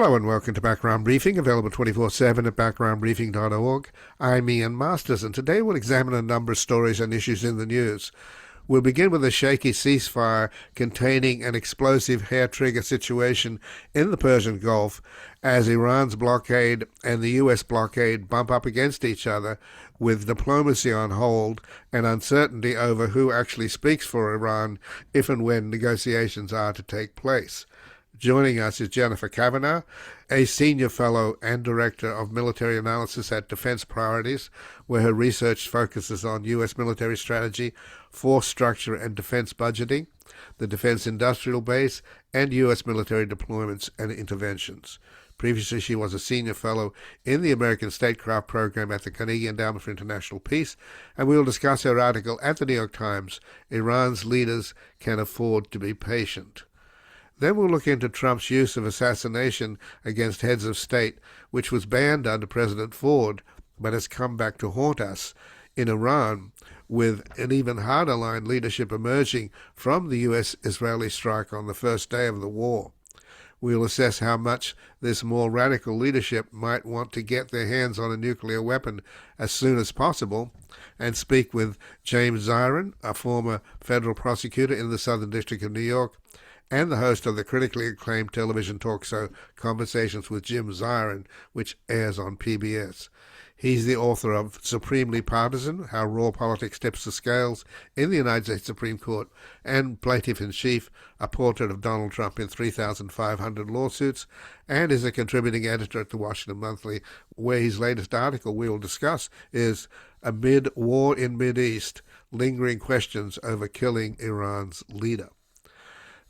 Hello and welcome to Background Briefing, available 24/7 at backgroundbriefing.org. I'm Ian Masters, and today we'll examine a number of stories and issues in the news. We'll begin with a shaky ceasefire containing an explosive hair-trigger situation in the Persian Gulf as Iran's blockade and the US blockade bump up against each other, with diplomacy on hold and uncertainty over who actually speaks for Iran if and when negotiations are to take place. Joining us is Jennifer Kavanaugh, a senior fellow and director of military analysis at Defense Priorities, where her research focuses on U.S. military strategy, force structure and defense budgeting, the defense industrial base, and U.S. military deployments and interventions. Previously, she was a senior fellow in the American Statecraft Program at the Carnegie Endowment for International Peace, and we will discuss her article at the New York Times, Iran's Leaders Can Afford to Be Patient. Then we'll look into Trump's use of assassination against heads of state, which was banned under President Ford, but has come back to haunt us in Iran, with an even harder line leadership emerging from the U.S.-Israeli strike on the first day of the war. We'll assess how much this more radical leadership might want to get their hands on a nuclear weapon as soon as possible, and speak with James Zirin, a former federal prosecutor in the Southern District of New York, and the host of the critically acclaimed television talk show Conversations with Jim Zirin, which airs on PBS. He's the author of Supremely Partisan, How Raw Politics Tips the Scales in the United States Supreme Court, and Plaintiff-in-Chief, A Portrait of Donald Trump in 3,500 Lawsuits, and is a contributing editor at the Washington Monthly, where his latest article we will discuss is Amid War in Mideast, Lingering Questions Over Killing Iran's Leader.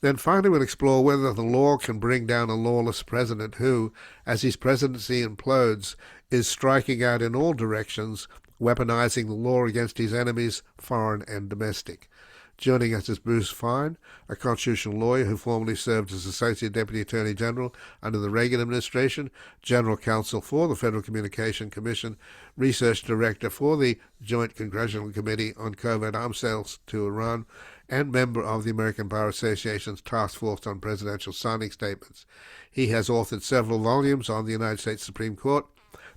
Then finally we'll explore whether the law can bring down a lawless president who, as his presidency implodes, is striking out in all directions, weaponizing the law against his enemies, foreign and domestic. Joining us is Bruce Fein, a constitutional lawyer who formerly served as Associate Deputy Attorney General under the Reagan administration, General Counsel for the Federal Communication Commission, Research Director for the Joint Congressional Committee on Covert Arms Sales to Iran, and member of the American Bar Association's Task Force on Presidential Signing Statements. He has authored several volumes on the United States Supreme Court,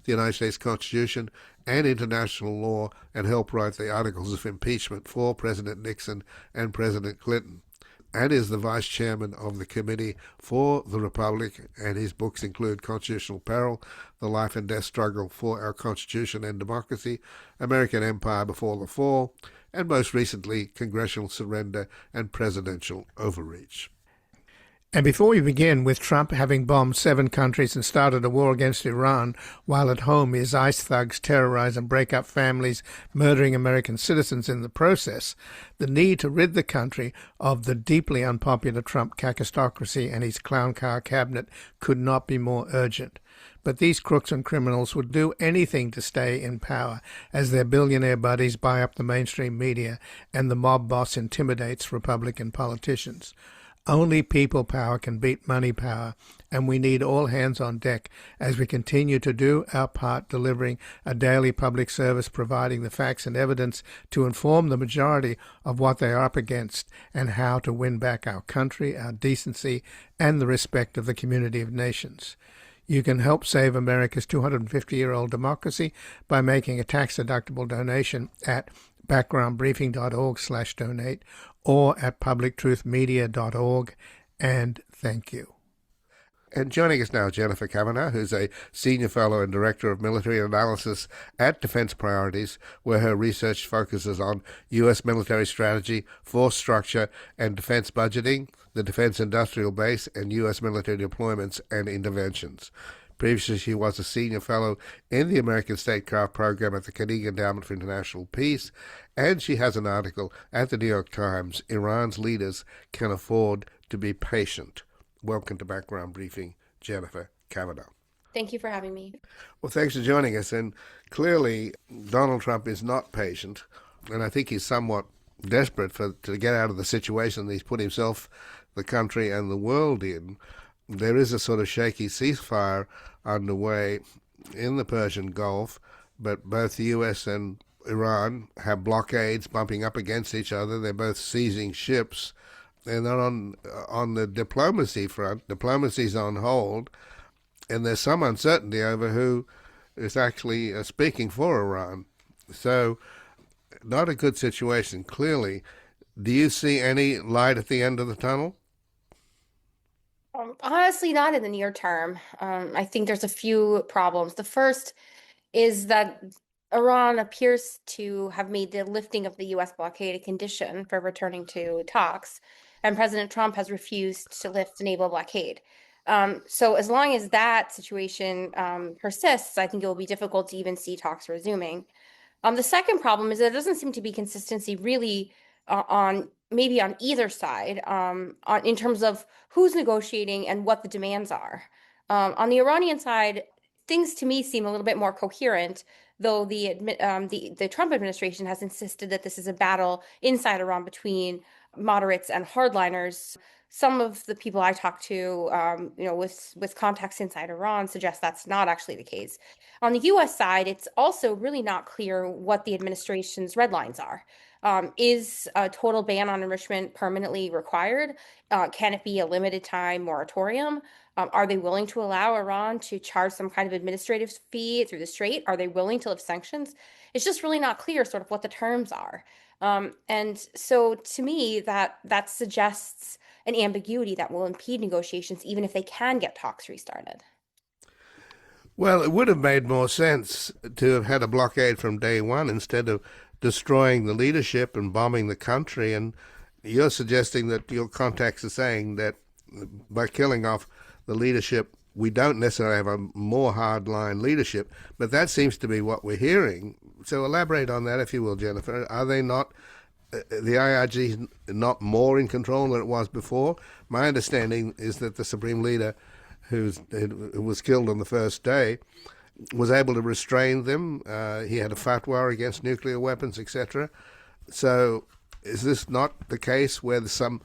the United States Constitution, and international law, and helped write the articles of impeachment for President Nixon and President Clinton, and is the vice chairman of the Committee for the Republic, and his books include Constitutional Peril, The Life and Death Struggle for Our Constitution and Democracy, American Empire Before the Fall, and most recently, Congressional Surrender and Presidential Overreach. And before we begin, with Trump having bombed 7 countries and started a war against Iran, while at home his ICE thugs terrorize and break up families, murdering American citizens in the process, the need to rid the country of the deeply unpopular Trump cacistocracy and his clown car cabinet could not be more urgent. But these crooks and criminals would do anything to stay in power, as their billionaire buddies buy up the mainstream media and the mob boss intimidates Republican politicians. Only people power can beat money power, and we need all hands on deck as we continue to do our part, delivering a daily public service, providing the facts and evidence to inform the majority of what they are up against and how to win back our country, our decency, and the respect of the community of nations. You can help save America's 250-year-old democracy by making a tax-deductible donation at backgroundbriefing.org/donate or at publictruthmedia.org, and thank you. And joining us now, Jennifer Kavanaugh, who's a senior fellow and director of military analysis at Defense Priorities, where her research focuses on U.S. military strategy, force structure, and defense budgeting, the defense industrial base, and U.S. military deployments and interventions. Previously, she was a senior fellow in the American Statecraft Program at the Carnegie Endowment for International Peace, and she has an article at the New York Times, Iran's Leaders Can Afford to Be Patient. Welcome to Background Briefing, Jennifer Kavanaugh. Thank you for having me. Well, thanks for joining us. And clearly, Donald Trump is not patient, and I think he's somewhat desperate to get out of the situation that he's put himself, the country, and the world in. There is a sort of shaky ceasefire underway in the Persian Gulf, but both the U.S. and Iran have blockades bumping up against each other. They're both seizing ships. And then on the diplomacy front, diplomacy's on hold. and there's some uncertainty over who is actually speaking for Iran. So, not a good situation, clearly. Do you see any light at the end of the tunnel? Honestly, not in the near term. I think there's a few problems. The first is that Iran appears to have made the lifting of the US blockade a condition for returning to talks, and President Trump has refused to lift the naval blockade. So as long as that situation persists, I think it will be difficult to even see talks resuming. The second problem is there doesn't seem to be consistency really on maybe on either side in terms of who's negotiating and what the demands are. On the Iranian side, things to me seem a little bit more coherent, though the Trump administration has insisted that this is a battle inside Iran between moderates and hardliners. Some of the people I talk to, with contacts inside Iran, suggest that's not actually the case. On the US side, it's also really not clear what the administration's red lines are. Is a total ban on enrichment permanently required? Can it be a limited time moratorium? Are they willing to allow Iran to charge some kind of administrative fee through the strait? Are they willing to lift sanctions? It's just really not clear sort of what the terms are. And so to me, that suggests an ambiguity that will impede negotiations, even if they can get talks restarted. Well, it would have made more sense to have had a blockade from day one instead of destroying the leadership and bombing the country. And you're suggesting that your contacts are saying that by killing off the leadership, we don't necessarily have a more hardline leadership, but that seems to be what we're hearing. So elaborate on that, if you will, Jennifer. Are they not, the IRG not more in control than it was before? My understanding is that the Supreme Leader, who was killed on the first day, was able to restrain them. He had a fatwa against nuclear weapons, etc. So is this not the case where there's some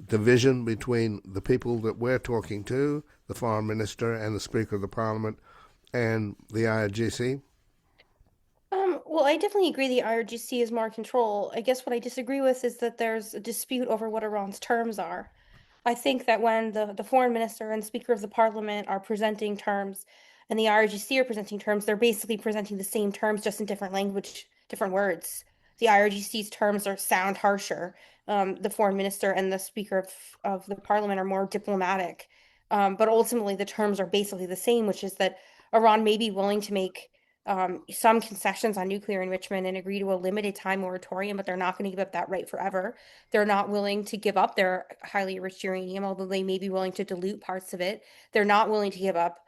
division between the people that we're talking to, the Foreign Minister and the Speaker of the Parliament, and the IRGC? Well, I definitely agree the IRGC is more in control. I guess what I disagree with is that there's a dispute over what Iran's terms are. I think that when the foreign minister and speaker of the parliament are presenting terms and the IRGC are presenting terms, they're basically presenting the same terms just in different language, different words. The IRGC's terms are sound harsher. The foreign minister and the speaker of the parliament are more diplomatic. But ultimately, the terms are basically the same, which is that Iran may be willing to make some concessions on nuclear enrichment and agree to a limited time moratorium, but they're not going to give up that right forever. They're not willing to give up their highly enriched uranium, although they may be willing to dilute parts of it. They're not willing to give up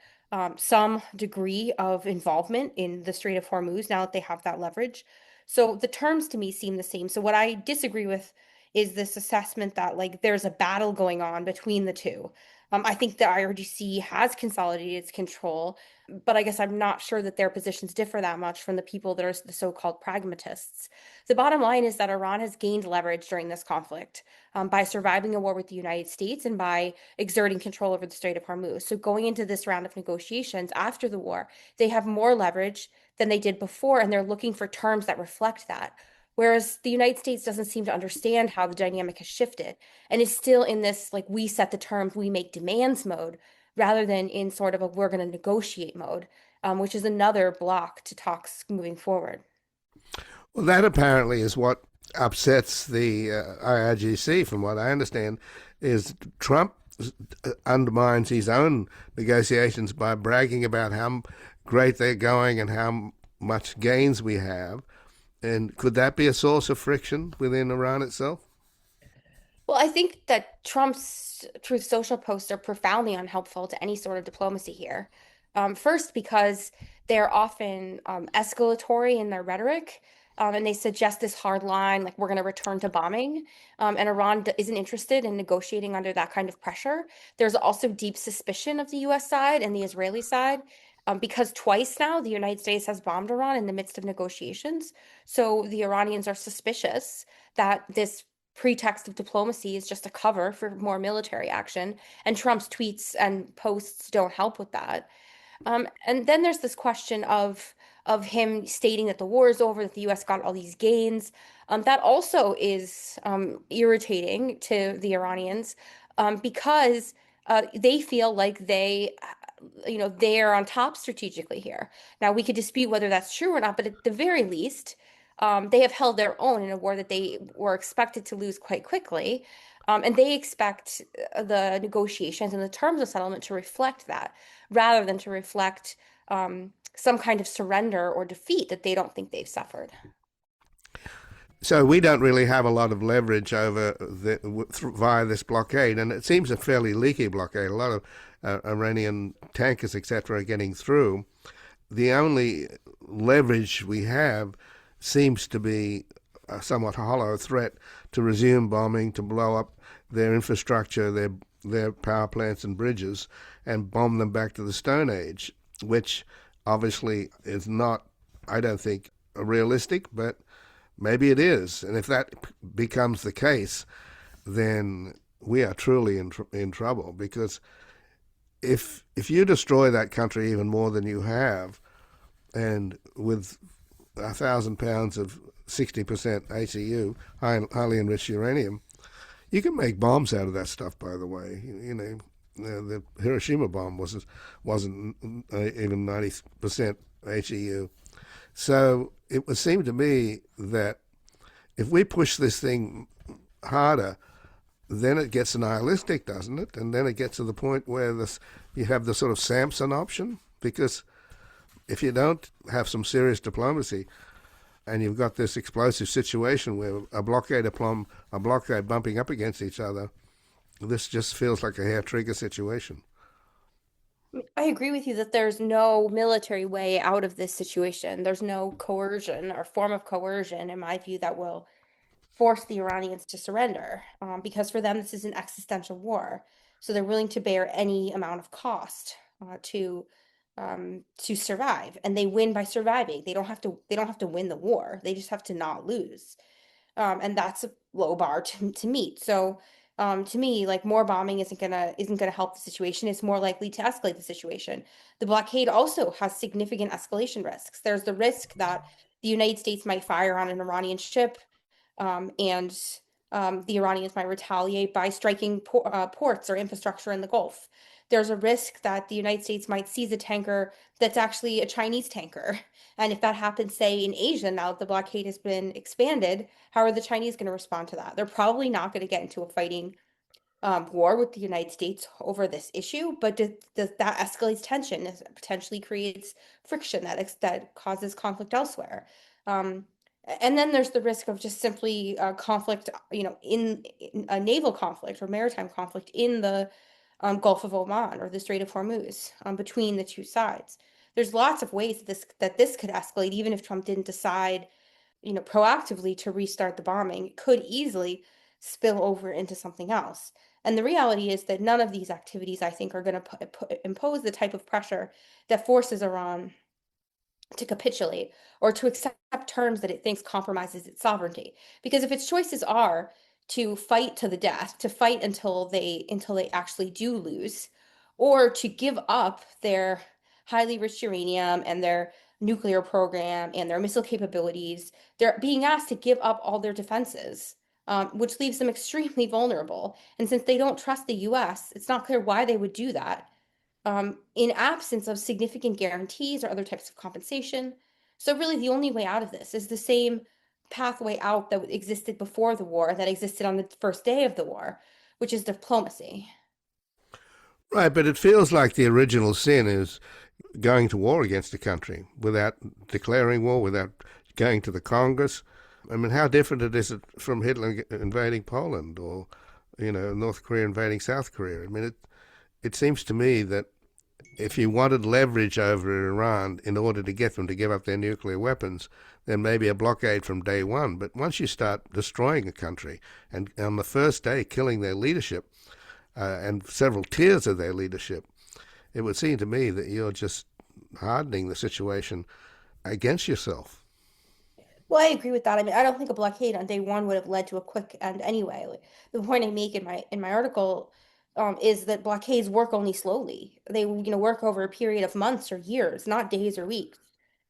some degree of involvement in the Strait of Hormuz now that they have that leverage. So the terms to me seem the same. So what I disagree with is this assessment that like there's a battle going on between the two. I think the IRGC has consolidated its control, but I guess I'm not sure that their positions differ that much from the people that are the so-called pragmatists. The bottom line is that Iran has gained leverage during this conflict by surviving a war with the United States and by exerting control over the Strait of Hormuz. So going into this round of negotiations after the war, they have more leverage than they did before, and they're looking for terms that reflect that. Whereas the United States doesn't seem to understand how the dynamic has shifted and is still in this like we set the terms, we make demands mode rather than in sort of a we're going to negotiate mode, which is another block to talks moving forward. Well, that apparently is what upsets the IRGC, from what I understand, is Trump undermines his own negotiations by bragging about how great they're going and how much gains we have. And could that be a source of friction within Iran itself? Well, I think that Trump's Truth Social posts are profoundly unhelpful to any sort of diplomacy here. First, because they're often escalatory in their rhetoric, and they suggest this hard line, like we're going to return to bombing. And Iran isn't interested in negotiating under that kind of pressure. There's also deep suspicion of the US side and the Israeli side. Because twice now the United States has bombed Iran in the midst of negotiations. So the Iranians are suspicious that this pretext of diplomacy is just a cover for more military action. And Trump's tweets and posts don't help with that. And then there's this question of him stating that the war is over, that the US got all these gains. That also is irritating to the Iranians because they feel like they're on top strategically here. Now, we could dispute whether that's true or not, but at the very least, they have held their own in a war that they were expected to lose quite quickly. And they expect the negotiations and the terms of settlement to reflect that, rather than to reflect some kind of surrender or defeat that they don't think they've suffered. So we don't really have a lot of leverage over via this blockade, and it seems a fairly leaky blockade. A lot of Iranian tankers, etc., are getting through. The only leverage we have seems to be a somewhat hollow threat to resume bombing, to blow up their infrastructure, their power plants and bridges, and bomb them back to the Stone Age, which obviously is not, I don't think, realistic, but maybe it is. And if that becomes the case, then we are truly in trouble, because if you destroy that country even more than you have, and with 1,000 pounds of 60% ACU, highly enriched uranium, you can make bombs out of that stuff. By the way, the Hiroshima bomb wasn't even 90% ACU. So it would seem to me that if we push this thing harder, then it gets nihilistic, doesn't it? And then it gets to the point where you have the sort of Samson option, because if you don't have some serious diplomacy and you've got this explosive situation where a blockade bumping up against each other, this just feels like a hair trigger situation. I agree with you that there's no military way out of this situation. There's no coercion or form of coercion, in my view, that will force the Iranians to surrender, because for them this is an existential war. So they're willing to bear any amount of cost to survive, and they win by surviving. They don't have to win the war. They just have to not lose. And that's a low bar to meet. So to me, like, more bombing isn't gonna help the situation. It's more likely to escalate the situation. The blockade also has significant escalation risks. There's the risk that the United States might fire on an Iranian ship, and the Iranians might retaliate by striking ports or infrastructure in the Gulf. There's a risk that the United States might seize a tanker that's actually a Chinese tanker. And if that happens, say, in Asia, now that the blockade has been expanded, how are the Chinese going to respond to that? They're probably not going to get into a fighting war with the United States over this issue, but that escalates tension, and potentially creates friction that causes conflict elsewhere. Um, and then there's the risk of just simply conflict, in a naval conflict or maritime conflict in the Gulf of Oman or the Strait of Hormuz, between the two sides. There's lots of ways that this could escalate, even if Trump didn't decide, proactively to restart the bombing. It could easily spill over into something else. And the reality is that none of these activities, I think, are going to impose the type of pressure that forces Iran to capitulate or to accept terms that it thinks compromises its sovereignty. Because if its choices are to fight to the death, to fight until they actually do lose, or to give up their highly rich uranium and their nuclear program and their missile capabilities, they're being asked to give up all their defenses, which leaves them extremely vulnerable. And since they don't trust the US, it's not clear why they would do that, in absence of significant guarantees or other types of compensation. So really the only way out of this is the same pathway out that existed before the war, that existed on the first day of the war, which is diplomacy. Right, but it feels like the original sin is going to war against a country without declaring war, without going to the Congress. I mean, how different it is from Hitler invading Poland, or North Korea invading South Korea. I mean, it seems to me that if you wanted leverage over Iran in order to get them to give up their nuclear weapons, then maybe a blockade from day one. But once you start destroying a country and on the first day killing their leadership, and several tiers of their leadership, it would seem to me that you're just hardening the situation against yourself. Well, I agree with that. I mean, I don't think a blockade on day one would have led to a quick end anyway. Like, the point I make in my article, is that blockades work only slowly. They, work over a period of months or years, not days or weeks.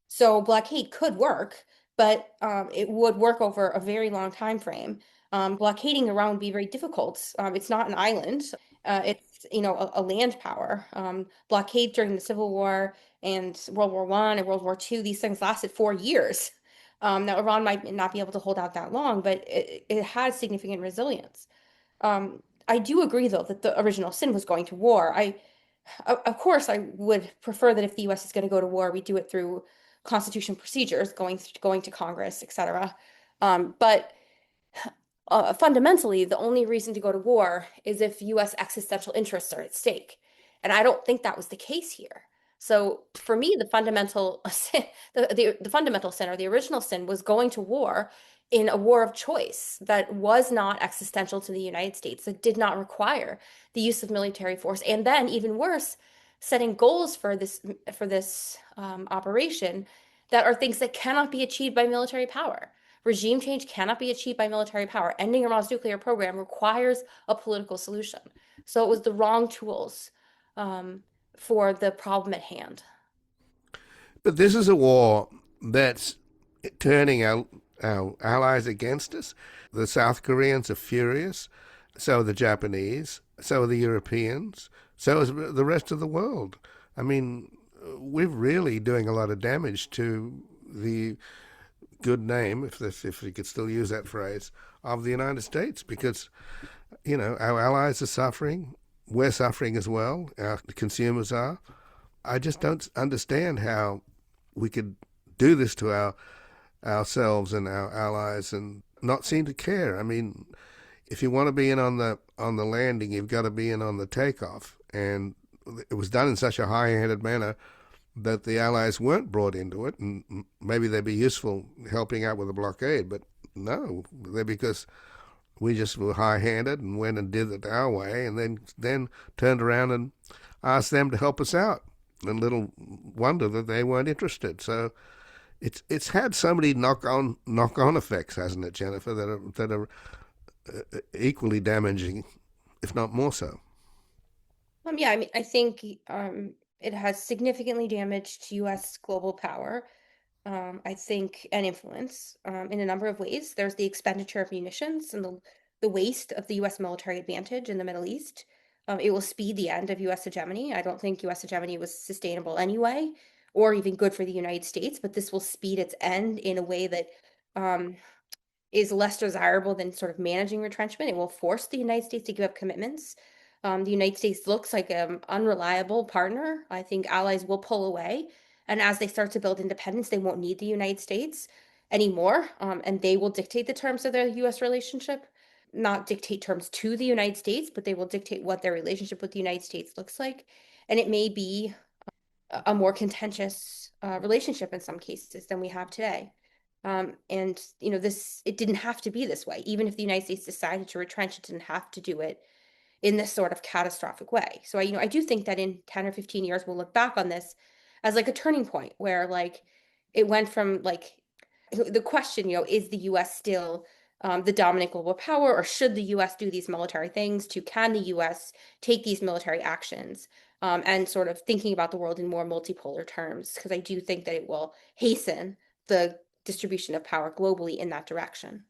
So blockade could work, but it would work over a very long time frame. Blockading Iran would be very difficult. It's not an island. It's a land power. Blockade during the Civil War and World War I and World War II, these things lasted 4 years. Now Iran might not be able to hold out that long, but it has significant resilience. I do agree, though, that the original sin was going to war. Of course, I would prefer that if the U.S. is going to go to war, we do it through constitution procedures, going to Congress, etc. But fundamentally, the only reason to go to war is if U.S. existential interests are at stake. And I don't think that was the case here. So for me, the fundamental sin, the fundamental sin or the original sin was going to war in a war of choice that was not existential to the United States, that did not require the use of military force. And then even worse, setting goals for this operation that are things that cannot be achieved by military power. Regime change cannot be achieved by military power. Ending Iran's nuclear program requires a political solution. So it was the wrong tools um, for the problem at hand. But this is a war that's turning our allies against us. The South Koreans are furious. So are the Japanese. So are the Europeans. So is the rest of the world. I mean, we're really doing a lot of damage to the good name, if we could still use that phrase, of the United States, because our allies are suffering. We're suffering as well. Our consumers are. I just don't understand how we could do this to ourselves and our allies and not seem to care. I mean, if you want to be in on the landing, you've got to be in on the takeoff, and it was done in such a high-handed manner that the Allies weren't brought into it, and maybe they'd be useful helping out with the blockade, but no, they're because we just were high-handed and went and did it our way, and then turned around and asked them to help us out. And little wonder that they weren't interested. So it's had so many knock-on effects, hasn't it, Jennifer, that are equally damaging, if not more so. Yeah, I mean, I think it has significantly damaged U.S. global power. I think, and influence in a number of ways. There's the expenditure of munitions and the waste of the U.S. military advantage in the Middle East. It will speed the end of U.S. hegemony. I don't think U.S. hegemony was sustainable anyway, or even good for the United States, but this will speed its end in a way that um, is less desirable than sort of managing retrenchment. It will force the United States to give up commitments. The United States looks like an unreliable partner. I think allies will pull away. And as they start to build independence, they won't need the United States anymore. And they will dictate the terms of their US relationship, not dictate terms to the United States, but they will dictate what their relationship with the United States looks like. And it may be a more contentious relationship in some cases than we have today. And it didn't have to be this way. Even if the United States decided to retrench, it didn't have to do it in this sort of catastrophic way. So I do think that in 10 or 15 years, we'll look back on this as like a turning point where like it went from like the question, is the US still the dominant global power, or should the US do these military things, to can the US take these military actions, and sort of thinking about the world in more multipolar terms, because I do think that it will hasten the distribution of power globally in that direction.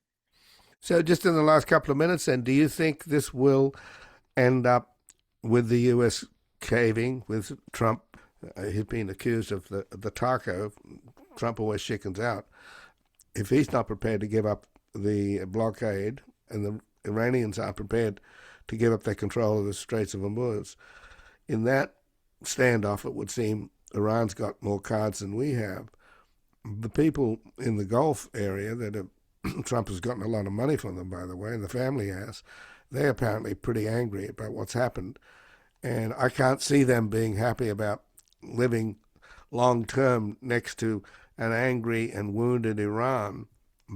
So just in the last couple of minutes, then, do you think this will end up with the U.S. caving, with Trump? He's been accused of the taco. Trump always chickens out. If he's not prepared to give up the blockade, and the Iranians aren't prepared to give up their control of the Straits of Hormuz, in that standoff, it would seem Iran's got more cards than we have. The people in the Gulf area that have Trump has gotten a lot of money from them, by the way, and the family has. They're apparently pretty angry about what's happened. And I can't see them being happy about living long term next to an angry and wounded Iran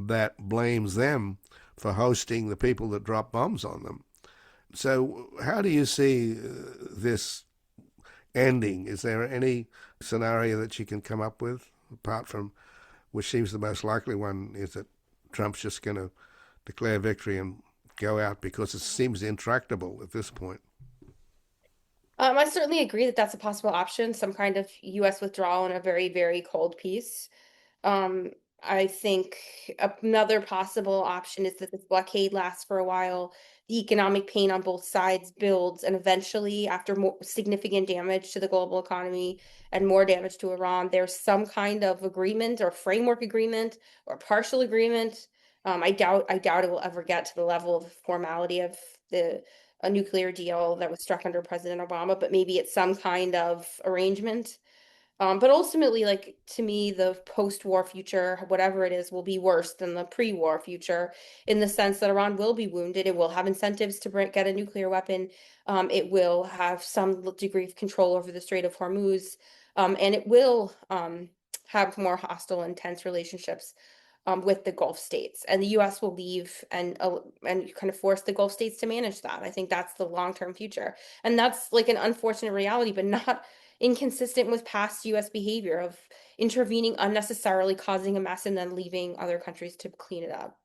that blames them for hosting the people that drop bombs on them. So, how do you see this ending? Is there any scenario that you can come up with, apart from which seems the most likely one, is that Trump's just going to declare victory and go out because it seems intractable at this point? I certainly agree that that's a possible option, some kind of U.S. withdrawal in a very, very cold peace. Um, I think another possible option is that this blockade lasts for a while. The economic pain on both sides builds, and eventually, after more significant damage to the global economy and more damage to Iran, there's some kind of agreement or framework agreement or partial agreement. I doubt it will ever get to the level of formality of a nuclear deal that was struck under President Obama, but maybe it's some kind of arrangement. But ultimately, like, to me, the post-war future, whatever it is, will be worse than the pre-war future, in the sense that Iran will be wounded. It will have incentives to get a nuclear weapon. It will have some degree of control over the Strait of Hormuz, and it will have more hostile, intense relationships with the Gulf states, and the U.S. will leave and kind of force the Gulf states to manage that. I think that's the long-term future, and that's like an unfortunate reality, but not inconsistent with past U.S. behavior of intervening unnecessarily, causing a mess, and then leaving other countries to clean it up.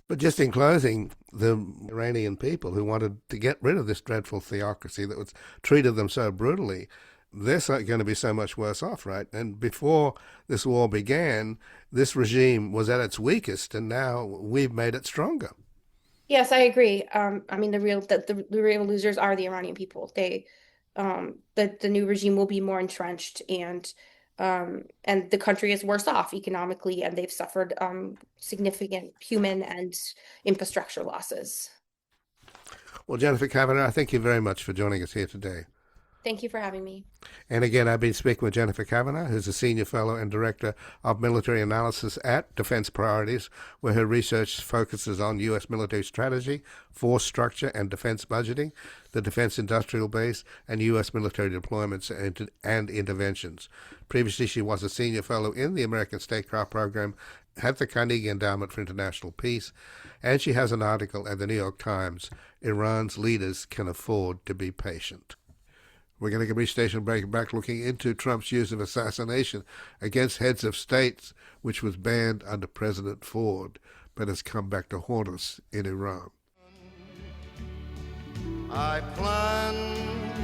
But just in closing, the Iranian people who wanted to get rid of this dreadful theocracy that was treated them so brutally, they're going to be so much worse off, right? And before this war began, this regime was at its weakest, and now we've made it stronger. Yes, I agree. I mean, the real losers are the Iranian people. The new regime will be more entrenched, and the country is worse off economically, and they've suffered significant human and infrastructure losses. Well, Jennifer Kavanaugh, thank you very much for joining us here today. Thank you for having me. And again, I've been speaking with Jennifer Kavanaugh, who's a Senior Fellow and Director of Military Analysis at Defense Priorities, where her research focuses on U.S. military strategy, force structure and defense budgeting, the defense industrial base, and U.S. military deployments and interventions. Previously, she was a Senior Fellow in the American Statecraft Program at the Carnegie Endowment for International Peace, and she has an article at the New York Times, Iran's Leaders Can Afford to Be Patient. We're going to get a brief station break back looking into Trump's use of assassination against heads of states, which was banned under President Ford, but has come back to haunt us in Iran. I planned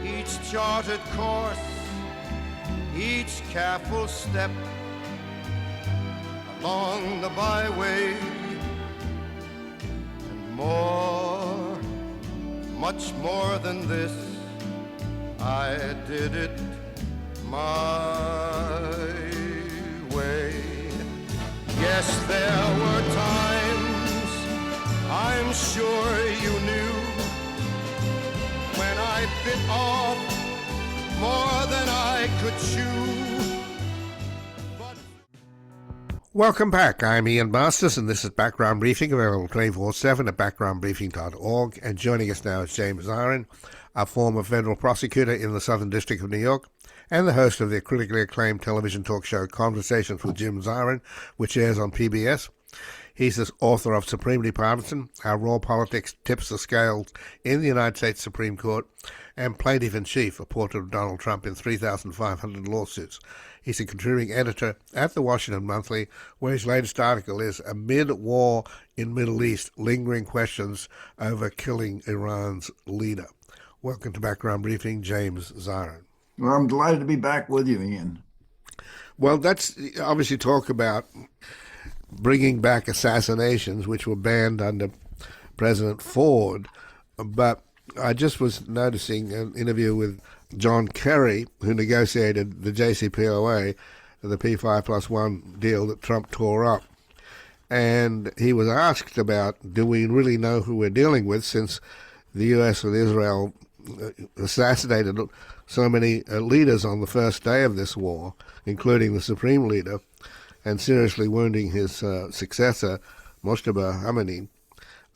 each charted course, each careful step along the byway, and more, much more than this, I did it my way. Yes, there were times, I'm sure you knew, when I bit off more than I could chew. Welcome back. I'm Ian Masters, and this is Background Briefing, available 24/7 at backgroundbriefing.org. And joining us now is James Zirin, a former federal prosecutor in the Southern District of New York, and the host of the critically acclaimed television talk show Conversations with Jim Zirin, which airs on PBS. He's the author of Supremely Partisan, How Raw Politics Tips the Scales in the United States Supreme Court, and Plaintiff-in-Chief, a portrait of Donald Trump in 3,500 lawsuits. He's a contributing editor at the Washington Monthly, where his latest article is Amid War in Middle East, Lingering Questions Over Killing Iran's Leader. Welcome to Background Briefing, James Zirin. Well, I'm delighted to be back with you, Ian. Well, that's obviously talk about bringing back assassinations, which were banned under President Ford. But I just was noticing an interview with John Kerry, who negotiated the JCPOA, the P5+1 deal that Trump tore up. And he was asked about, do we really know who we're dealing with, since the U.S. and Israel assassinated so many leaders on the first day of this war, including the supreme leader, and seriously wounding his successor, Moshtaba Khamenei.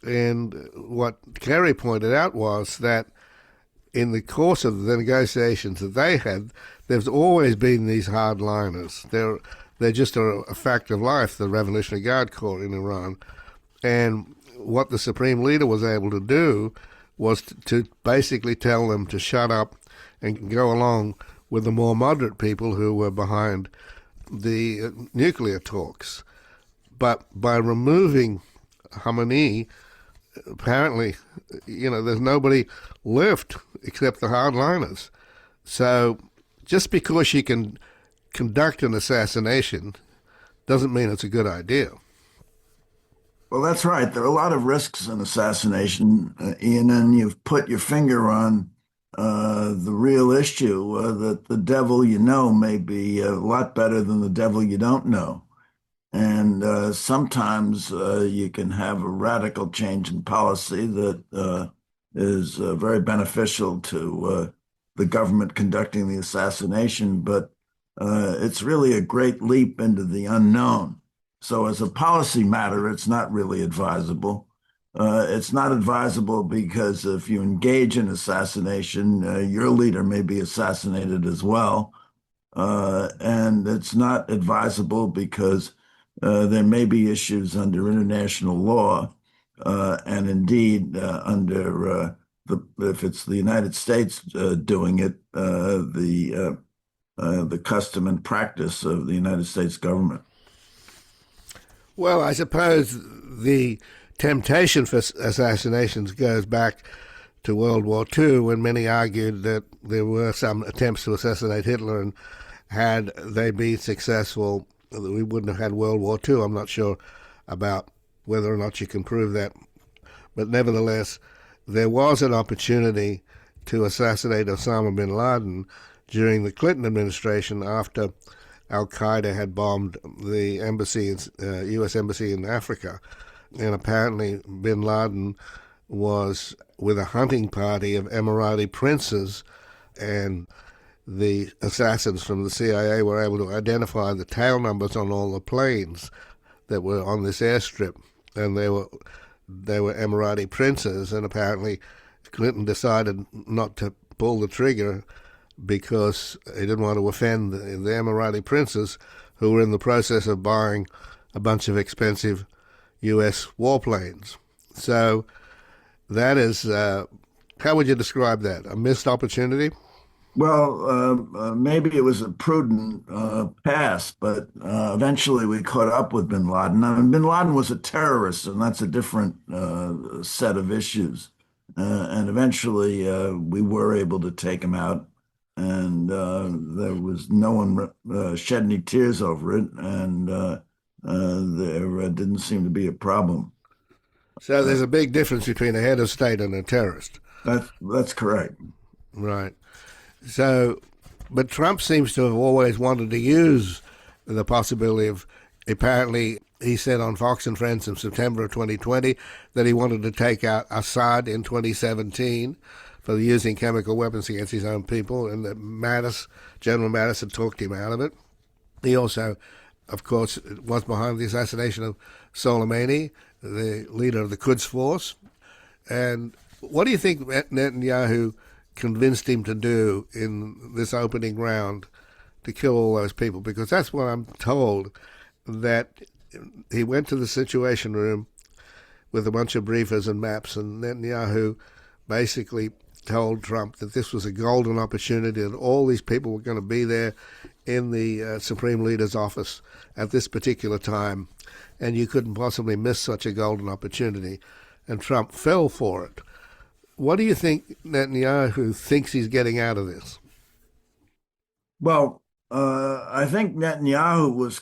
And what Kerry pointed out was that in the course of the negotiations that they had, there's always been these hardliners. They're just a fact of life, the Revolutionary Guard Corps in Iran. And what the supreme leader was able to do was to basically tell them to shut up and go along with the more moderate people who were behind the nuclear talks. But by removing Khamenei, apparently, there's nobody left except the hardliners. So just because you can conduct an assassination doesn't mean it's a good idea. Well, that's right. There are a lot of risks in assassination, Ian, and you've put your finger on the real issue that the devil you know may be a lot better than the devil you don't know. And sometimes you can have a radical change in policy that is very beneficial to the government conducting the assassination, but it's really a great leap into the unknown. So, as a policy matter, it's not really advisable. It's not advisable because if you engage in assassination, your leader may be assassinated as well. And it's not advisable because there may be issues under international law, and indeed if it's the United States doing it, the custom and practice of the United States government. Well, I suppose the temptation for assassinations goes back to World War II, when many argued that there were some attempts to assassinate Hitler, and had they been successful, we wouldn't have had World War II. I'm not sure about whether or not you can prove that. But nevertheless, there was an opportunity to assassinate Osama bin Laden during the Clinton administration after Al-Qaeda had bombed the embassy, U.S. embassy in Africa. And apparently bin Laden was with a hunting party of Emirati princes, and the assassins from the CIA were able to identify the tail numbers on all the planes that were on this airstrip, and they were Emirati princes. And apparently Clinton decided not to pull the trigger because he didn't want to offend the Emirati princes, who were in the process of buying a bunch of expensive U.S. warplanes. So that is, how would you describe that? A missed opportunity? Well, maybe it was a prudent pass, but eventually we caught up with bin Laden. I mean, bin Laden was a terrorist, and that's a different set of issues. And eventually we were able to take him out, and there was no one shed any tears over it, and there didn't seem to be a problem. So there's a big difference between a head of state and a terrorist. That's correct. Right. So, but Trump seems to have always wanted to use the possibility of, apparently he said on Fox and Friends in September of 2020 that he wanted to take out Assad in 2017 for using chemical weapons against his own people, and that General Mattis had talked him out of it. He also, of course, was behind the assassination of Soleimani, the leader of the Quds Force. And what do you think Netanyahu convinced him to do in this opening round to kill all those people? Because that's what I'm told, that he went to the Situation Room with a bunch of briefers and maps, and Netanyahu basically told Trump that this was a golden opportunity, that all these people were going to be there in the Supreme Leader's office at this particular time, and you couldn't possibly miss such a golden opportunity. And Trump fell for it. What do you think Netanyahu thinks he's getting out of this? Well, I think Netanyahu's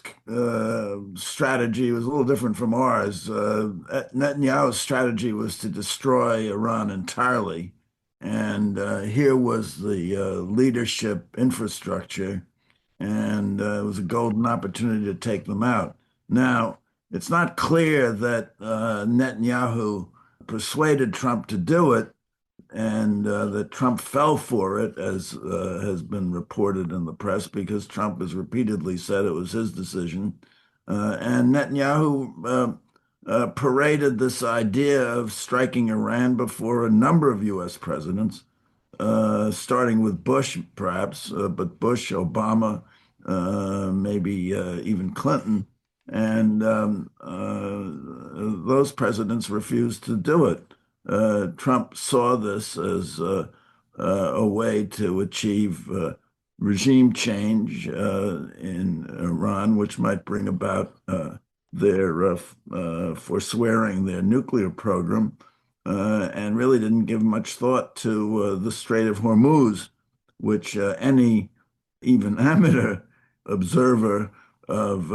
strategy was a little different from ours. Netanyahu's strategy was to destroy Iran entirely. And here was the leadership infrastructure, and it was a golden opportunity to take them out. Now, it's not clear that Netanyahu persuaded Trump to do it, and that Trump fell for it, as has been reported in the press, because Trump has repeatedly said it was his decision. And Netanyahu paraded this idea of striking Iran before a number of U.S. presidents, starting with Bush, perhaps, but Bush, Obama, maybe even Clinton. And those presidents refused to do it. Trump saw this as a way to achieve regime change in Iran, which might bring about their forswearing their nuclear program, and really didn't give much thought to the Strait of Hormuz, which any even amateur observer of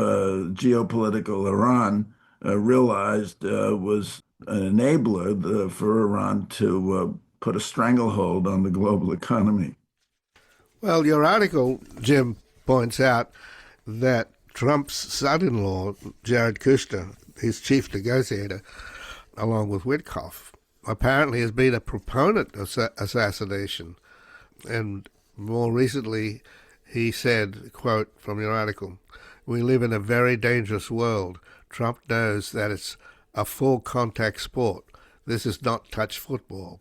geopolitical Iran realized was an enabler for Iran to put a stranglehold on the global economy. Well, your article, Jim, points out that Trump's son-in-law, Jared Kushner, his chief negotiator, along with Witkoff, apparently has been a proponent of assassination. And more recently, he said, quote from your article, "We live in a very dangerous world. Trump knows that it's a full-contact sport. This is not touch football.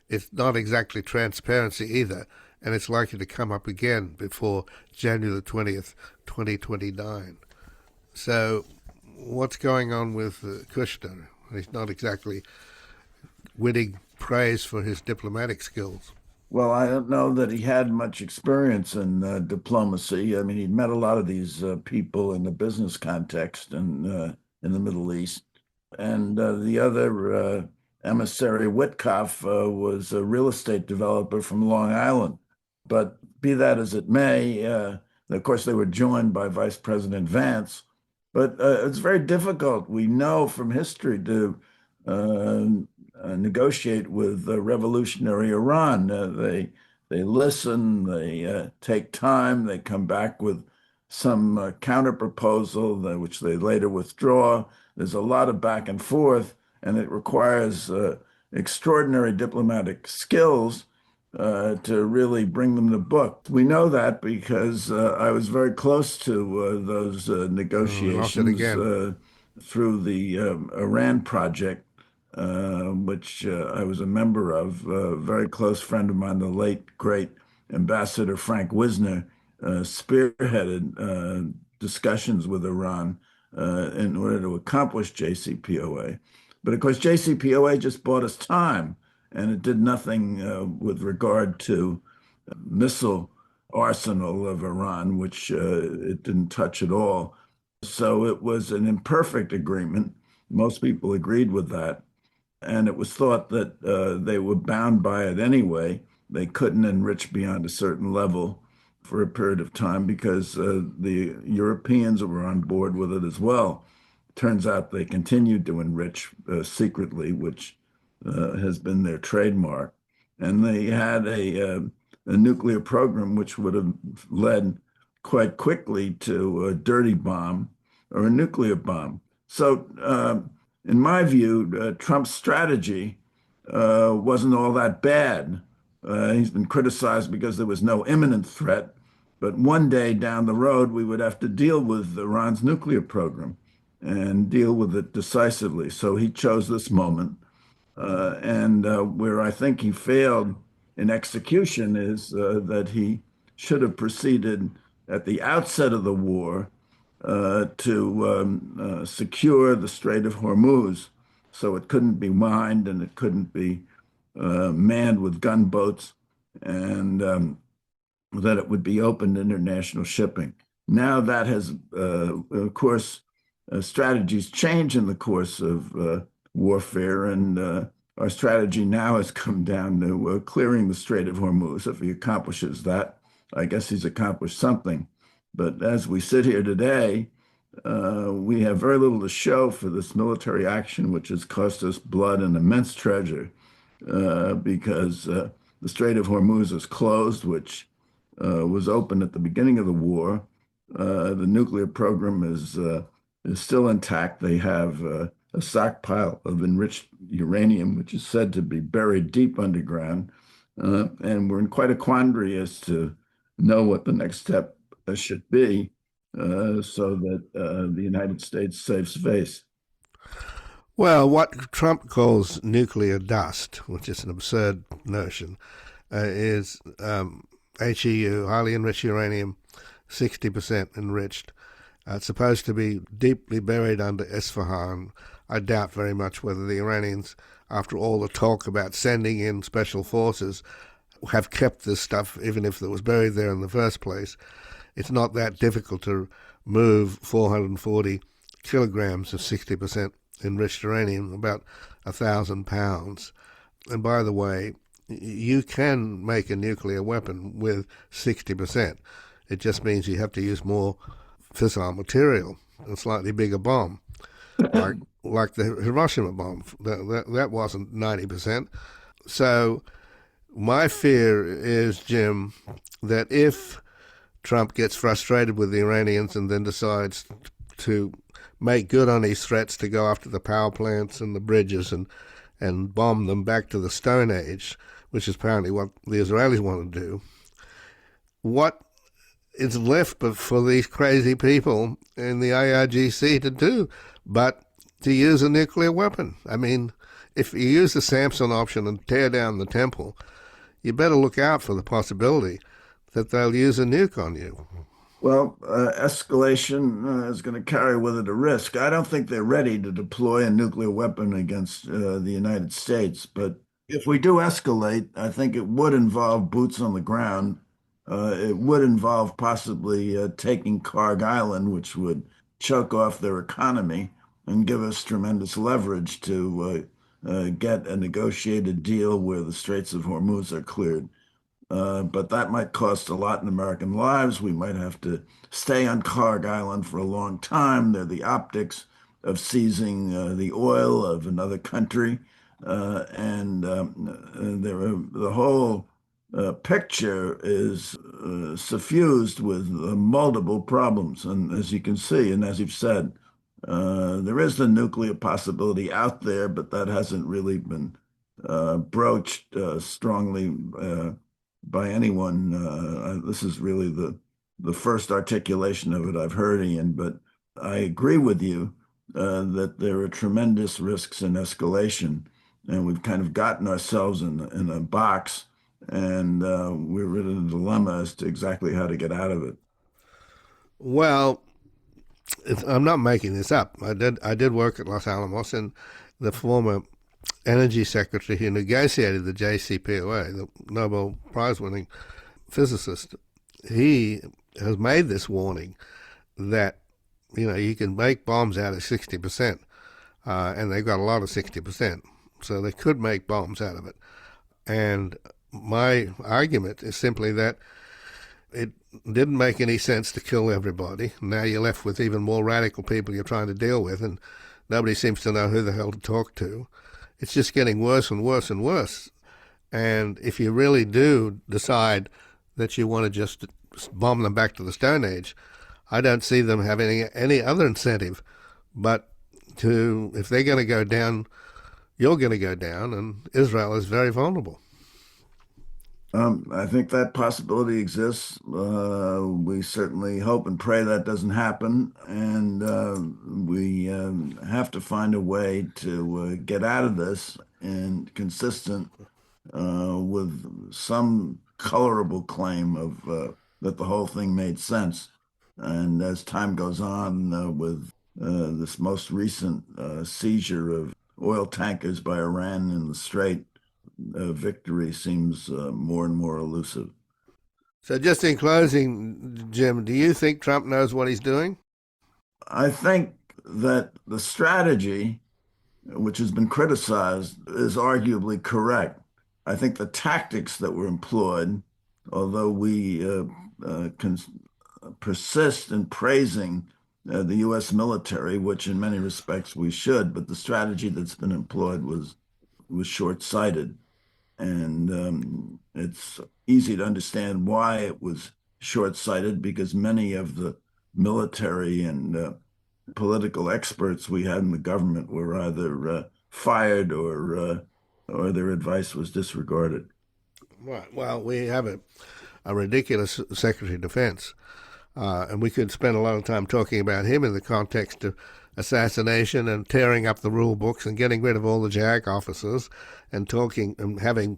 It's not exactly transparency either, and it's likely to come up again before January the 20th, 2029. So what's going on with Kushner? He's not exactly winning praise for his diplomatic skills. Well, I don't know that he had much experience in diplomacy. I mean, he'd met a lot of these people in the business context and in the Middle East. And the other emissary, Witkoff, was a real estate developer from Long Island. But be that as it may, of course, they were joined by Vice President Vance. But it's very difficult, we know from history, to negotiate with revolutionary Iran. They listen, they take time, they come back with some counterproposal, which they later withdraw. There's a lot of back and forth, and it requires extraordinary diplomatic skills to really bring them to book. We know that because I was very close to those negotiations through the Iran project, which I was a member of. A very close friend of mine, the late, great Ambassador Frank Wisner, spearheaded discussions with Iran in order to accomplish JCPOA. But of course, JCPOA just bought us time, and it did nothing with regard to missile arsenal of Iran, which it didn't touch at all. So it was an imperfect agreement. Most people agreed with that. And it was thought that they were bound by it anyway. They couldn't enrich beyond a certain level for a period of time because the Europeans were on board with it as well. Turns out they continued to enrich secretly, which has been their trademark. And they had a nuclear program which would have led quite quickly to a dirty bomb or a nuclear bomb. So in my view, Trump's strategy wasn't all that bad. He's been criticized because there was no imminent threat, but one day down the road, we would have to deal with Iran's nuclear program and deal with it decisively. So he chose this moment. And where I think he failed in execution is that he should have proceeded at the outset of the war to secure the Strait of Hormuz so it couldn't be mined and it couldn't be manned with gunboats, and that it would be open to international shipping. Now that has, of course, strategies change in the course of warfare, and our strategy now has come down to clearing the Strait of Hormuz. If he accomplishes that, I guess he's accomplished something. But as we sit here today, we have very little to show for this military action, which has cost us blood and immense treasure, because the Strait of Hormuz is closed, which was open at the beginning of the war. The nuclear program is still intact. They have a stockpile of enriched uranium, which is said to be buried deep underground. And we're in quite a quandary as to know what the next step should be so that the United States saves face. Well, what Trump calls nuclear dust, which is an absurd notion, is HEU, highly enriched uranium, 60% enriched. It's supposed to be deeply buried under Isfahan. I doubt very much whether the Iranians, after all the talk about sending in special forces, have kept this stuff, even if it was buried there in the first place. It's not that difficult to move 440 kilograms of 60% enriched uranium, about 1,000 pounds. And by the way, you can make a nuclear weapon with 60%. It just means you have to use more fissile material, a slightly bigger bomb, like the Hiroshima bomb. That wasn't 90%. So my fear is, Jim, that if Trump gets frustrated with the Iranians and then decides to make good on his threats to go after the power plants and the bridges and bomb them back to the Stone Age, which is apparently what the Israelis want to do, what is left but for these crazy people in the IRGC to do but to use a nuclear weapon? I mean, if you use the Samson option and tear down the temple, you better look out for the possibility that they'll use a nuke on you. Well, escalation is going to carry with it a risk. I don't think they're ready to deploy a nuclear weapon against the United States. But if we do escalate, I think it would involve boots on the ground. It would involve possibly taking Carg Island, which would choke off their economy and give us tremendous leverage to get a negotiated deal where the Straits of Hormuz are cleared. But that might cost a lot in American lives. We might have to stay on Carg Island for a long time. There are the optics of seizing the oil of another country. The whole picture is suffused with multiple problems. And as you can see, and as you've said, there is the nuclear possibility out there, but that hasn't really been broached strongly by anyone. This is really the first articulation of it I've heard, Ian, but I agree with you that there are tremendous risks in escalation, and we've kind of gotten ourselves in a box, and we're in a dilemma as to exactly how to get out of it. Well, I'm not making this up. I did work at Los Alamos, and the former energy secretary who negotiated the JCPOA, the Nobel Prize-winning physicist, he has made this warning that, you can make bombs out of 60%, and they've got a lot of 60%, so they could make bombs out of it. And my argument is simply that it didn't make any sense to kill everybody. Now you're left with even more radical people you're trying to deal with, and nobody seems to know who the hell to talk to. It's just getting worse and worse and worse. And if you really do decide that you want to just bomb them back to the Stone Age, I don't see them having any other incentive but to, if they're going to go down, you're going to go down, and Israel is very vulnerable. I think that possibility exists. We certainly hope and pray that doesn't happen. And we have to find a way to get out of this and consistent with some colorable claim of that the whole thing made sense. And as time goes on with this most recent seizure of oil tankers by Iran in the Strait, victory seems more and more elusive. So just in closing, Jim, do you think Trump knows what he's doing? I think that the strategy, which has been criticized, is arguably correct. I think the tactics that were employed, although we can persist in praising the U.S. military, which in many respects we should, but the strategy that's been employed was short-sighted. And it's easy to understand why it was short-sighted, because many of the military and political experts we had in the government were either fired or their advice was disregarded. Right. Well, we have a ridiculous Secretary of Defense, and we could spend a lot of time talking about him in the context of assassination and tearing up the rule books and getting rid of all the JAG officers and talking and having,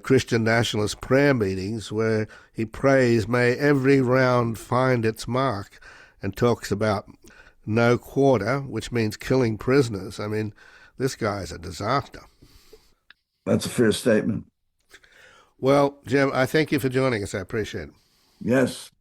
Christian nationalist prayer meetings where he prays, may every round find its mark, and talks about no quarter, which means killing prisoners. I mean, this guy is a disaster. That's a fair statement. Well, Jim, I thank you for joining us. I appreciate it. Yes.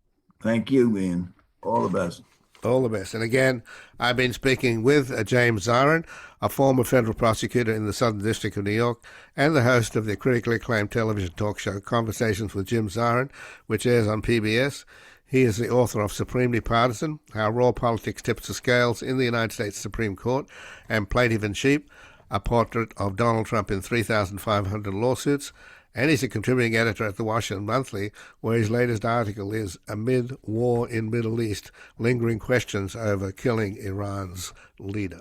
Thank you, Ian. All the best. All the best. And again, I've been speaking with James Zirin, a former federal prosecutor in the Southern District of New York and the host of the critically acclaimed television talk show Conversations with Jim Zirin, which airs on PBS. He is the author of Supremely Partisan, How Raw Politics Tips the Scales in the United States Supreme Court, and Plaintiff in Chief, a portrait of Donald Trump in 3,500 lawsuits, and he's a contributing editor at the Washington Monthly, where his latest article is Amid War in Middle East, Lingering Questions Over Killing Iran's Leader.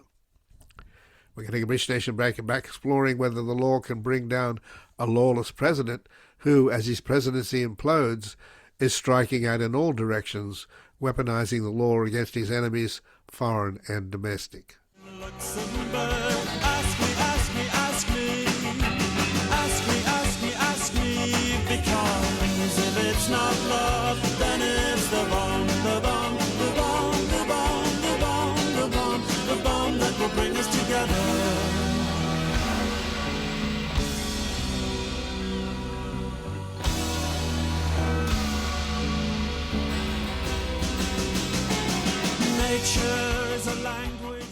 We're going to take a brief station break and back exploring whether the law can bring down a lawless president who, as his presidency implodes, is striking out in all directions, weaponizing the law against his enemies, foreign and domestic. Luxembourg, ask me, ask me, ask me, ask me, ask me, ask me, because if it's not love, then it's the bomb, the bomb, the bomb, the bomb, the bomb, the bomb, the bomb that will bring us together. Nature's a language.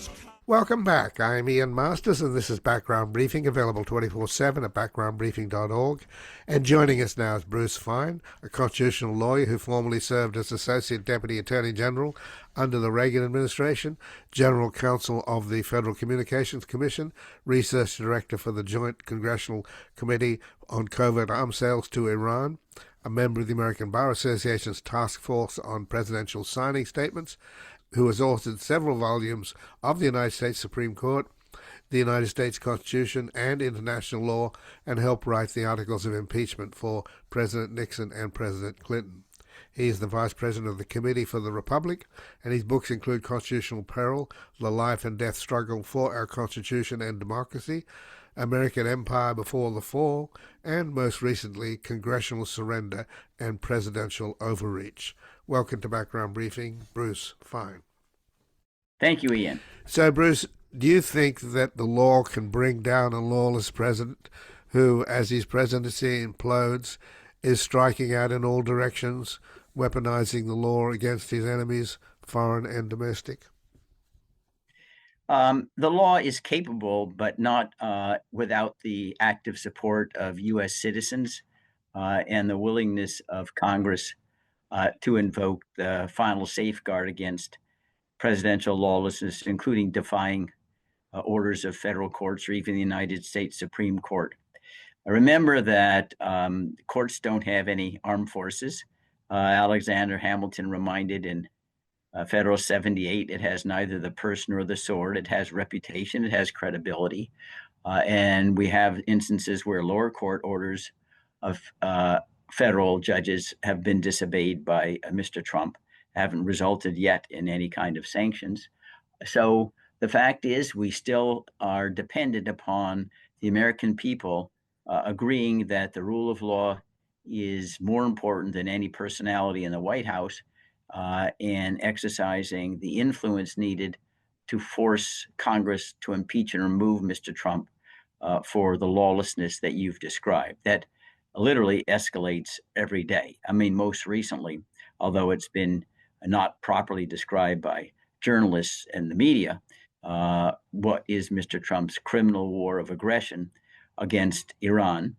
Welcome back. I'm Ian Masters, and this is Background Briefing, available 24/7 at backgroundbriefing.org. And joining us now is Bruce Fein, a constitutional lawyer who formerly served as Associate Deputy Attorney General under the Reagan administration, General Counsel of the Federal Communications Commission, Research Director for the Joint Congressional Committee on Covert Arms Sales to Iran, a member of the American Bar Association's Task Force on Presidential Signing Statements, who has authored several volumes of the United States Supreme Court, the United States Constitution, and international law, and helped write the articles of impeachment for President Nixon and President Clinton. He is the Vice President of the Committee for the Republic, and his books include Constitutional Peril, The Life and Death Struggle for Our Constitution and Democracy, American Empire Before the Fall, and most recently, Congressional Surrender and Presidential Overreach. Welcome to Background Briefing, Bruce Fein. Thank you, Ian. So, Bruce, do you think that the law can bring down a lawless president who, as his presidency implodes, is striking out in all directions, weaponizing the law against his enemies, foreign and domestic? The law is capable, but not without the active support of U.S. citizens and the willingness of Congress to invoke the final safeguard against presidential lawlessness, including defying orders of federal courts or even the United States Supreme Court. Remember that courts don't have any armed forces. Alexander Hamilton reminded in Federal 78, it has neither the purse nor the sword. It has reputation, it has credibility. And we have instances where lower court orders of federal judges have been disobeyed by Mr. Trump, haven't resulted yet in any kind of sanctions. So the fact is we still are dependent upon the American people agreeing that the rule of law is more important than any personality in the White House, and exercising the influence needed to force Congress to impeach and remove Mr. Trump for the lawlessness that you've described. That literally escalates every day. I mean, most recently, although it's been not properly described by journalists and the media, what is Mr. Trump's criminal war of aggression against Iran.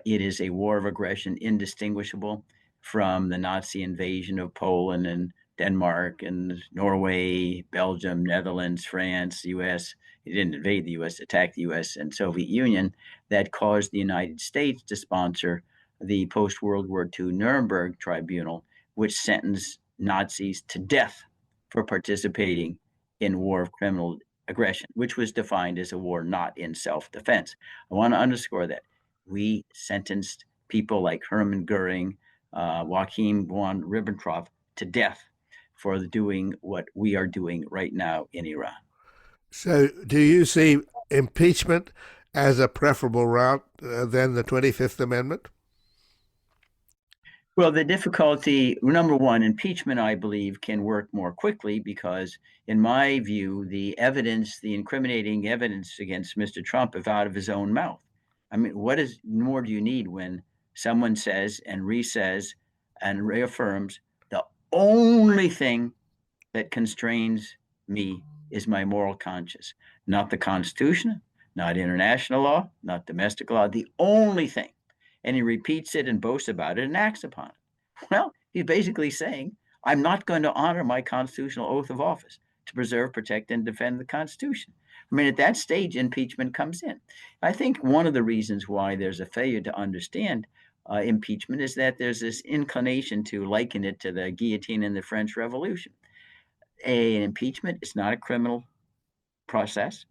It is a war of aggression indistinguishable from the Nazi invasion of Poland and Denmark and Norway, Belgium, Netherlands, France, U.S. He didn't invade the U.S., attack the U.S. and Soviet Union, that caused the United States to sponsor the post-World War II Nuremberg Tribunal, which sentenced Nazis to death for participating in war of criminal aggression, which was defined as a war not in self-defense. I want to underscore that. We sentenced people like Hermann Goering, Joachim von Ribbentrop to death for doing what we are doing right now in Iran. So do you see impeachment as a preferable route than the 25th Amendment? Well, the difficulty, number one, impeachment, I believe, can work more quickly because, in my view, the evidence, the incriminating evidence against Mr. Trump is out of his own mouth. I mean, what more do you need when someone says and re-says and reaffirms the only thing that constrains me is my moral conscience, not the Constitution, not international law, not domestic law, the only thing. And he repeats it and boasts about it and acts upon it. Well, He's basically saying, I'm not going to honor my constitutional oath of office to preserve, protect, and defend the Constitution. I mean, at that stage, impeachment comes in. I think one of the reasons why there's a failure to understand impeachment is that there's this inclination to liken it to the guillotine in the French Revolution. An impeachment is not a criminal process.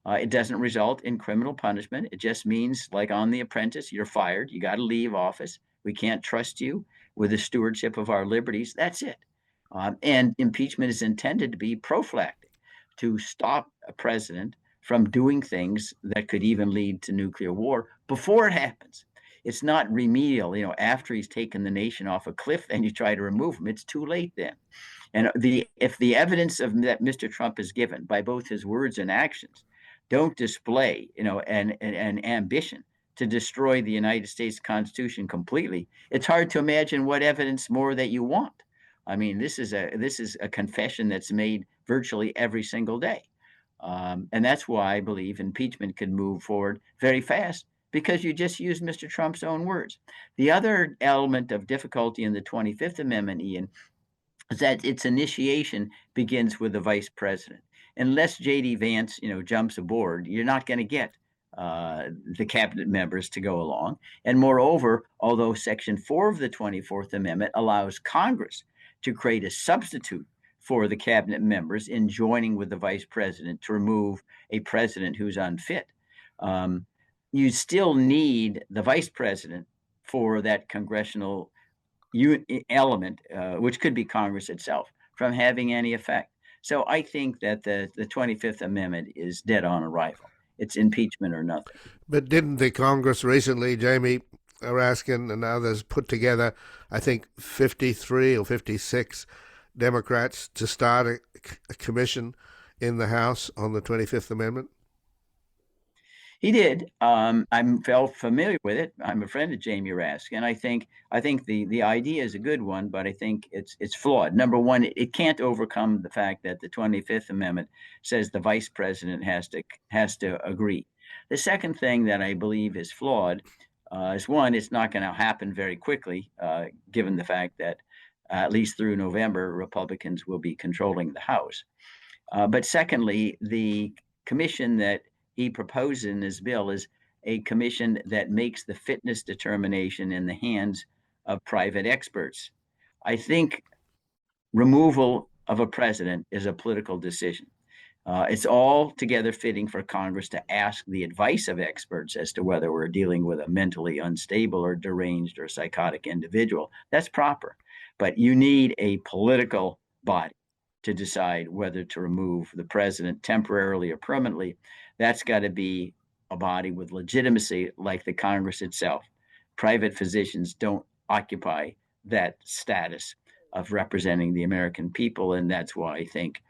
It doesn't result in criminal punishment. It just means, like on The Apprentice, you're fired. You got to leave office. We can't trust you with the stewardship of our liberties. That's it. And impeachment is intended to be prophylactic, to stop a president from doing things that could even lead to nuclear war before it happens. It's not remedial. After he's taken the nation off a cliff, then you try to remove him. It's too late then. And if the evidence of that Mr. Trump is given by both his words and actions don't display, an ambition to destroy the United States Constitution completely, it's hard to imagine what evidence more that you want. I mean, this is a confession that's made virtually every single day, and that's why I believe impeachment could move forward very fast, because you just used Mr. Trump's own words. The other element of difficulty in the 25th Amendment, Ian, is that its initiation begins with the vice president. Unless J.D. Vance, jumps aboard, you're not going to get the cabinet members to go along. And moreover, although Section 4 of the 24th Amendment allows Congress to create a substitute for the cabinet members in joining with the vice president to remove a president who's unfit, you still need the vice president for that congressional element, which could be Congress itself, from having any effect. So I think that the 25th Amendment is dead on arrival. It's impeachment or nothing. But didn't the Congress recently, Jamie Raskin and others, put together, I think, 53 or 56 Democrats to start a commission in the House on the 25th Amendment? He did. I'm felt familiar with it. I'm a friend of Jamie Raskin. I think the idea is a good one, but I think it's flawed. Number one, it can't overcome the fact that the 25th Amendment says the vice president has to agree. The second thing that I believe is flawed is, one, it's not going to happen very quickly, given the fact that at least through November, Republicans will be controlling the House. But secondly, the commission that he proposes in his bill is a commission that makes the fitness determination in the hands of private experts. I think removal of a president is a political decision. It's altogether fitting for Congress to ask the advice of experts as to whether we're dealing with a mentally unstable or deranged or psychotic individual. That's proper. But you need a political body to decide whether to remove the president temporarily or permanently. That's got to be a body with legitimacy, like the Congress itself. Private physicians don't occupy that status of representing the American people, and that's why I think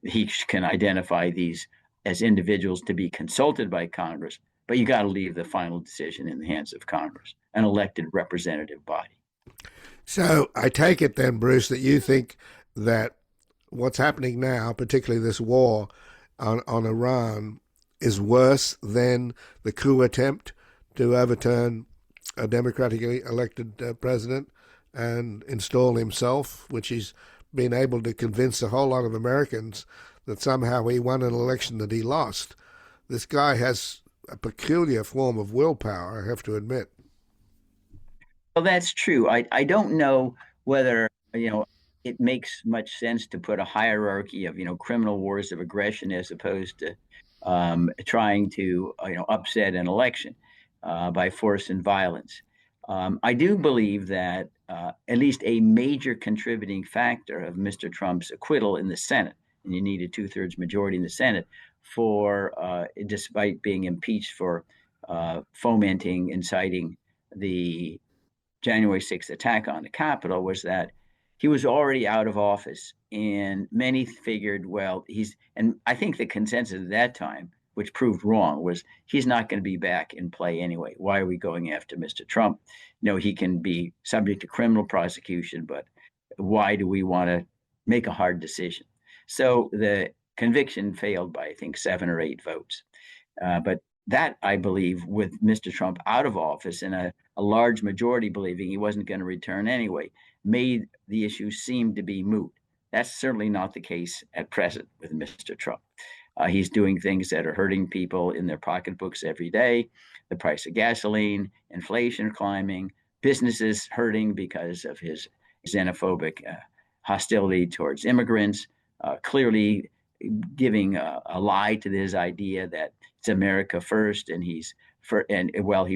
he can identify these as individuals to be consulted by Congress, but you got to leave the final decision in the hands of Congress, an elected representative body. So I take it then, Bruce, that you think that what's happening now, particularly this war on Iran, is worse than the coup attempt to overturn a democratically elected president and install himself, which he's been able to convince a whole lot of Americans that somehow he won an election that he lost. This guy has a peculiar form of willpower, I have to admit. Well, that's true. I don't know whether, it makes much sense to put a hierarchy of, criminal wars of aggression as opposed to trying to, upset an election by force and violence. I do believe that at least a major contributing factor of Mr. Trump's acquittal in the Senate, and you need a 2/3 majority in the Senate for, despite being impeached for fomenting, inciting the January 6th attack on the Capitol, was that he was already out of office, and many figured, well, and I think the consensus at that time, which proved wrong, was he's not going to be back in play anyway. Why are we going after Mr. Trump? He can be subject to criminal prosecution, but why do we want to make a hard decision? So the conviction failed by, I think, 7 or 8 votes. But that, I believe, with Mr. Trump out of office and a large majority believing he wasn't going to return anyway, made the issue seem to be moot. That's certainly not the case at present with Mr. Trump. He's doing things that are hurting people in their pocketbooks every day. The price of gasoline, inflation climbing, businesses hurting because of his xenophobic hostility towards immigrants, clearly giving a lie to his idea that it's America first, and he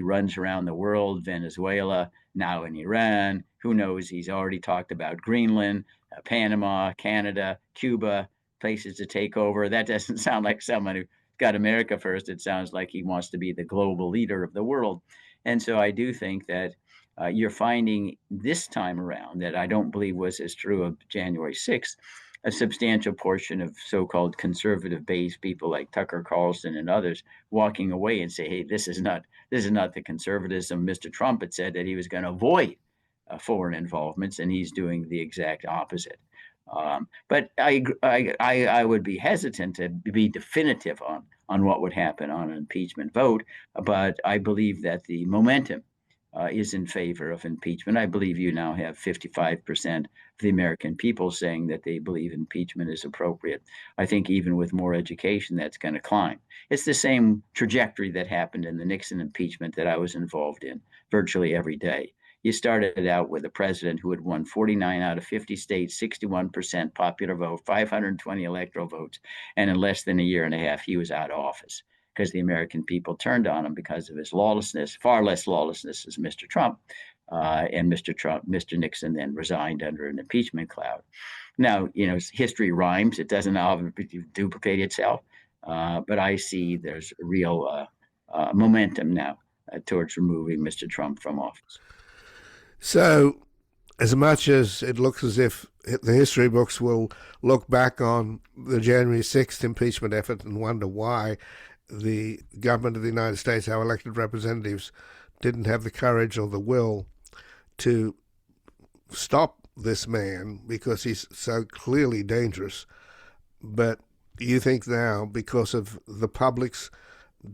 runs around the world, Venezuela, now in Iran. Who knows? He's already talked about Greenland, Panama, Canada, Cuba, places to take over. That doesn't sound like someone who got America first. It sounds like he wants to be the global leader of the world. And so I do think that you're finding this time around, that I don't believe was as true of January 6th, a substantial portion of so-called conservative-based people like Tucker Carlson and others walking away and say, hey, this is not the conservatism. Mr. Trump had said that he was going to avoid foreign involvements, and he's doing the exact opposite. But I would be hesitant to be definitive on what would happen on an impeachment vote. But I believe that the momentum is in favor of impeachment. I believe you now have 55% of the American people saying that they believe impeachment is appropriate. I think even with more education, that's going to climb. It's the same trajectory that happened in the Nixon impeachment that I was involved in virtually every day. You started out with a president who had won 49 out of 50 states, 61% popular vote, 520 electoral votes, and in less than a year and a half, he was out of office because the American people turned on him because of his lawlessness, far less lawlessness as Mr. Trump. And Mr. Nixon then resigned under an impeachment cloud. Now, history rhymes. It doesn't always duplicate itself. But I see there's real momentum now towards removing Mr. Trump from office. So, as much as it looks as if the history books will look back on the January 6th impeachment effort and wonder why the government of the United States, our elected representatives, didn't have the courage or the will to stop this man because he's so clearly dangerous. But you think now, because of the public's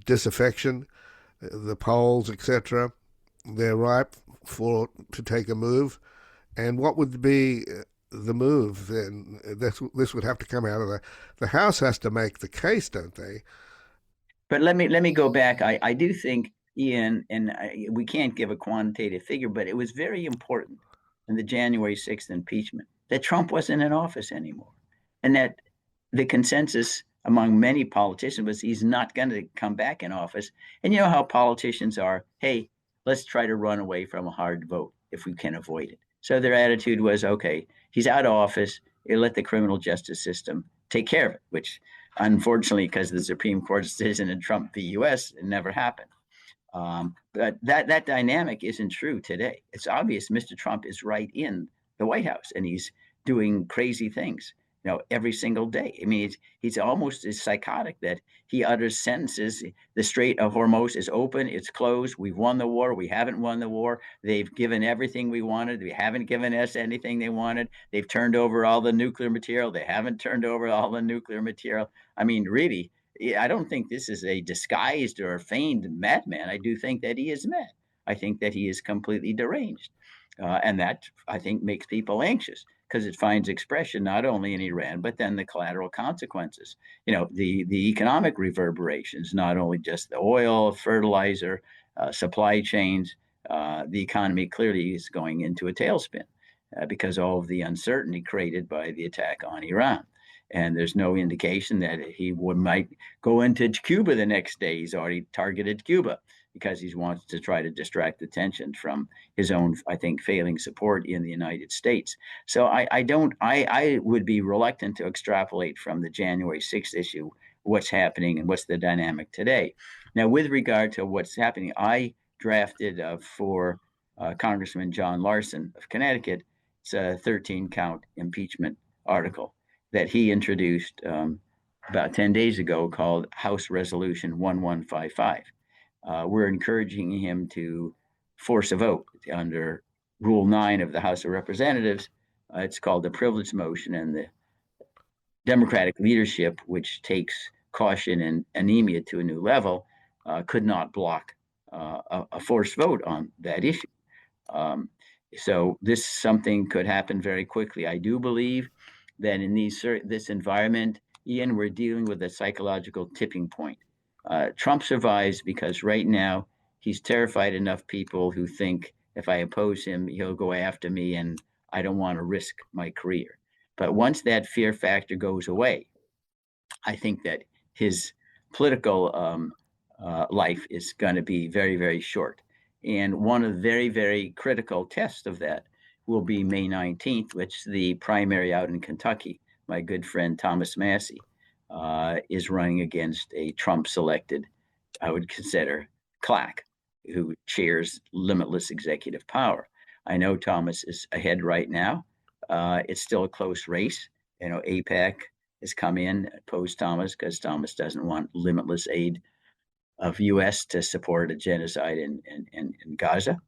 disaffection, the polls, etc., they're ripe to take a move? And what would be the move then? This would have to come out of the House has to make the case, don't they? But let me go back. I do think, Ian, and we can't give a quantitative figure, but it was very important in the January 6th impeachment that Trump wasn't in office anymore, and that the consensus among many politicians was he's not going to come back in office. And you know how politicians are. Hey, let's try to run away from a hard vote if we can avoid it. So their attitude was, okay, he's out of office. Let the criminal justice system take care of it, which unfortunately, because of the Supreme Court's decision in Trump v. U.S., it never happened. But that dynamic isn't true today. It's obvious Mr. Trump is right in the White House, and he's doing crazy things, every single day. I mean, he's almost as psychotic that he utters sentences. The Strait of Hormuz is open, it's closed. We've won the war. We haven't won the war. They've given everything we wanted. They haven't given us anything they wanted. They've turned over all the nuclear material. They haven't turned over all the nuclear material. I mean, really, I don't think this is a disguised or feigned madman. I do think that he is mad. I think that he is completely deranged. And that, I think, makes people anxious because it finds expression not only in Iran, but then the collateral consequences, the economic reverberations, not only just the oil, fertilizer, supply chains. The economy clearly is going into a tailspin because all of the uncertainty created by the attack on Iran. And there's no indication that he might go into Cuba the next day. He's already targeted Cuba because he wants to try to distract attention from his own, I think, failing support in the United States. So I would be reluctant to extrapolate from the January 6th issue what's happening and what's the dynamic today. Now, with regard to what's happening, I drafted for Congressman John Larson of Connecticut. It's a 13-count impeachment article that he introduced about 10 days ago called House Resolution 1155. We're encouraging him to force a vote under Rule 9 of the House of Representatives. It's called the privilege motion, and the Democratic leadership, which takes caution and anemia to a new level, could not block a forced vote on that issue. So something could happen very quickly. I do believe that in this environment, Ian, we're dealing with a psychological tipping point. Trump survives because right now he's terrified enough people who think if I oppose him, he'll go after me and I don't want to risk my career. But once that fear factor goes away, I think that his political life is going to be very, very short. And one of the very, very critical tests of that will be May 19th, which is the primary out in Kentucky. My good friend Thomas Massie is running against a Trump-selected, I would consider, clack, who chairs limitless executive power. I know Thomas is ahead right now. It's still a close race. AIPAC has come in, opposed Thomas, because Thomas doesn't want limitless aid of U.S. to support a genocide in Gaza.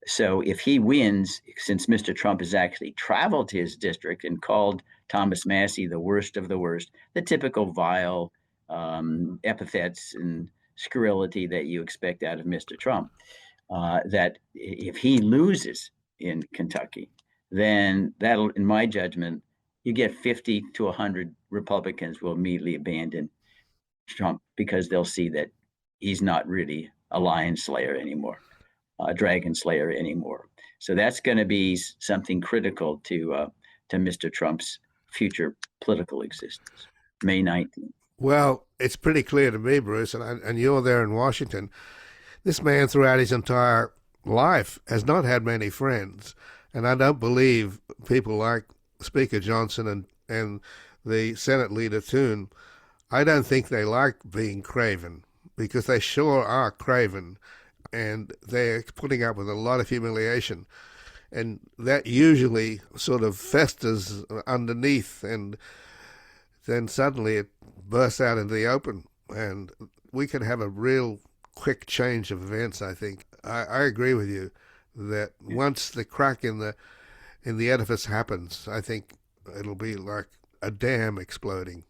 So if he wins, since Mr. Trump has actually traveled to his district and called Thomas Massie the worst of the worst, the typical vile epithets and scurrility that you expect out of Mr. Trump, that if he loses in Kentucky, then that'll, in my judgment, you get 50 to 100 Republicans will immediately abandon Trump because they'll see that he's not really a lion slayer anymore, a dragon slayer anymore. So that's going to be something critical to Mr. Trump's future political existence. May 19th. Well, it's pretty clear to me, Bruce, and you're there in Washington. This man throughout his entire life has not had many friends, and I don't believe people like Speaker Johnson and the Senate Leader Thune, I don't think they like being craven, because they sure are craven, and they're putting up with a lot of humiliation. And that usually sort of festers underneath, and then suddenly it bursts out into the open, and we can have a real quick change of events, I think. I agree with you that once the crack in the edifice happens, I think it'll be like a dam exploding.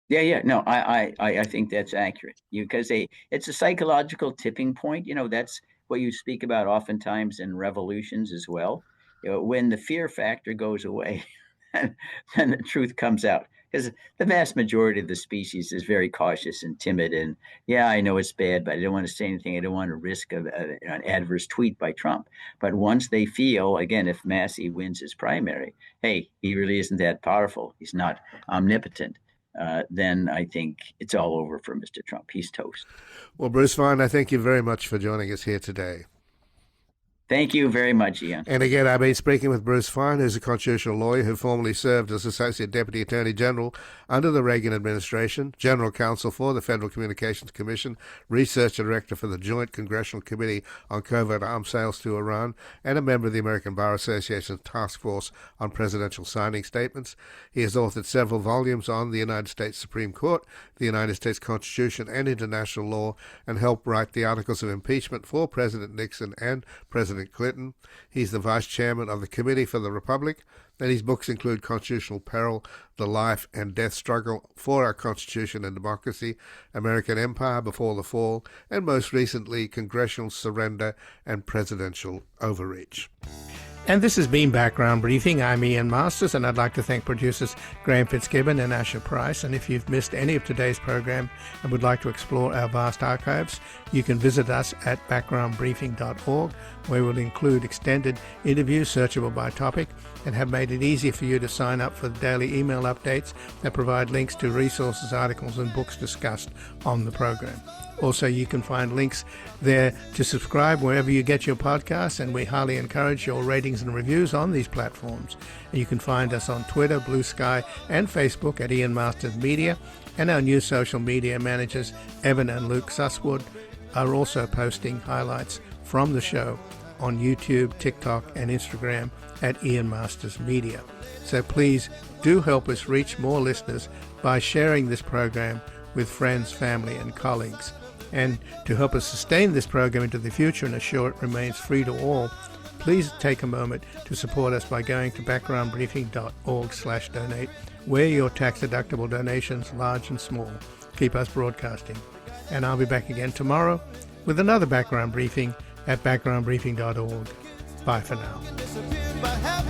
Yeah. No, I think that's accurate. Because it's a psychological tipping point. That's what you speak about oftentimes in revolutions as well. When the fear factor goes away, then the truth comes out. Because the vast majority of the species is very cautious and timid. And yeah, I know it's bad, but I don't want to say anything. I don't want to risk an adverse tweet by Trump. But once they feel, again, if Massie wins his primary, hey, he really isn't that powerful, he's not omnipotent, then I think it's all over for Mr. Trump. He's toast. Well, Bruce Fein, I thank you very much for joining us here today. Thank you very much, Ian. And again, I've been speaking with Bruce Fein, who's a constitutional lawyer who formerly served as Associate Deputy Attorney General under the Reagan administration, General Counsel for the Federal Communications Commission, Research Director for the Joint Congressional Committee on Covert Arms Sales to Iran, and a member of the American Bar Association's Task Force on Presidential Signing Statements. He has authored several volumes on the United States Supreme Court, the United States Constitution, and international law, and helped write the articles of impeachment for President Nixon and President Clinton. He's the vice chairman of the Committee for the Republic, and his books include Constitutional Peril, The Life and Death Struggle for Our Constitution and Democracy, American Empire Before the Fall, and most recently, Congressional Surrender and Presidential Overreach. And this has been Background Briefing. I'm Ian Masters, and I'd like to thank producers Graham Fitzgibbon and Asher Price. And if you've missed any of today's program and would like to explore our vast archives, you can visit us at backgroundbriefing.org, where we'll include extended interviews searchable by topic and have made it easy for you to sign up for the daily email updates that provide links to resources, articles, and books discussed on the program. Also, you can find links there to subscribe wherever you get your podcasts, and we highly encourage your ratings and reviews on these platforms. And you can find us on Twitter, Blue Sky, and Facebook at Ian Masters Media, and our new social media managers, Evan and Luke Susswood, are also posting highlights from the show on YouTube, TikTok, and Instagram at Ian Masters Media. So please do help us reach more listeners by sharing this program with friends, family, and colleagues. And to help us sustain this program into the future and assure it remains free to all, please take a moment to support us by going to backgroundbriefing.org/donate, where your tax-deductible donations, large and small, keep us broadcasting. And I'll be back again tomorrow with another Background Briefing at backgroundbriefing.org. Bye for now. disappeared, but